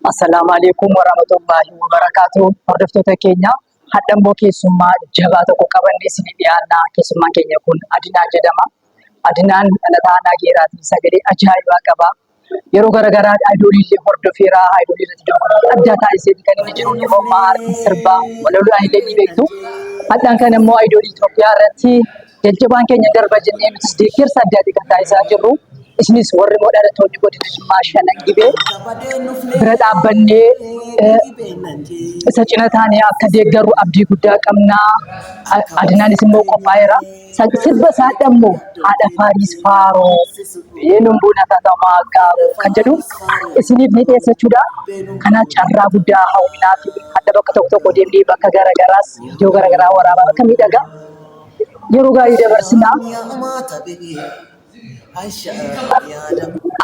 Assalamualaikum warahmatullahi wabarakatuh. Hordoftoota keenya hadhammoo keessummaa jabaa tokko qabannee isinii dhiyaannaa. Keessummaan keenya kun Adinaan jedhama. Adinaan dhalataa Naageeraatii sagalee ajaa'ibaa qaba. Yeroo garaagaraa ayidooliillee hordofeera. Ayidoolii irratti daawwatu adda taasisee kan inni jiru immoo maartii sirbaa walaloodhaan illee ni beektu. Addaan kan immoo ayidoolii Itoophiyaa irratti jajjabaan keenya darba jennee nutis deeggarsa adda addaa kan taasisaa jirru. Isinis warri dhalattoonni godina Jimmaa Shanan Gibee bira dhaabbannee isa cina taanee akka deeggarru abdii guddaa qabna. Adinaanis immoo qophaa'eera. Sirba isaa dhammoo haadha Faaris Faaroo yeenuun buuna tatamaa gaaru kan jedhu isiniif ni dhiyeessachuudha. Kanaaf carraa guddaa hawwinaa fi adda bakka tokko deemnee bakka garaagaraas iddoo garaagaraa waraabaa bakka miidhagaa yeroo gaarii dabarsinaa.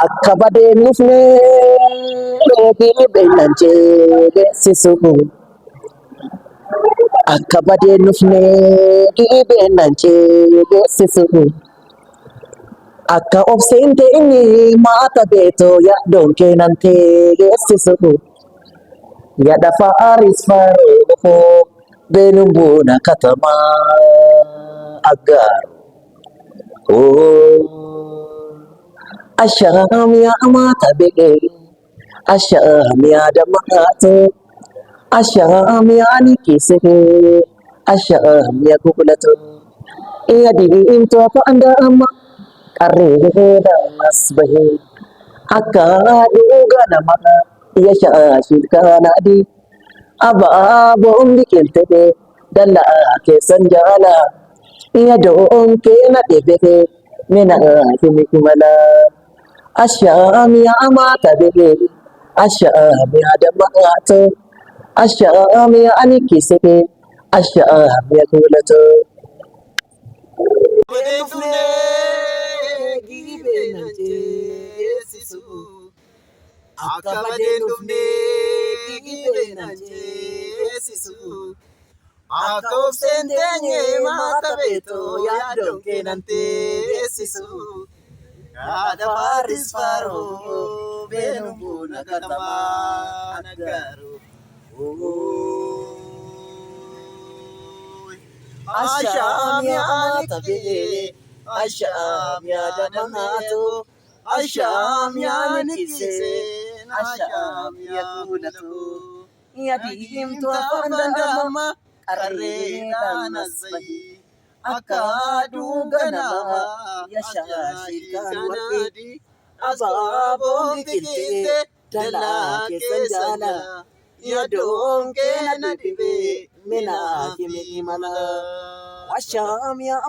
Akka badeen dhufnee beeknan jeesisu. Akka badeen dhufnee beeknan jeesisu. Akka obseen teenye maata beetoo yaaddoon keenan teessisu. Yaada Faaris Faaroo beenuun buuna katamaa aggaaru. Asham ya amata bege, asham ya damato, asham ya nikise, asham ya kukulato. Iya di into apa anda ama, kareh damas bahe. Akaduga nama, iya syashid kanadi. Aba bom dikilte dalla ke sanjala. Iya dong ke na debeke, mena kumala. Asham ya amata bege, asham ya damato, asham ya anikise, asham ya kulato. Akka obseen teenye maata beetoo yaaddoon keenan teessisu. Haadha Faaris Faaroo beenuun buuna katamaa aggaaru. Asham ya amata bege, asham ya damato, asham ya nikise, asham ya kulato. Ya diimtu afaan dandama. Karreedhaanas bahi akka duuga namaa yashashii kan warqee abaaboon biqilte dallaa keessan jaala yaadoon keenya dhibee minaa himi imala. Asham yaa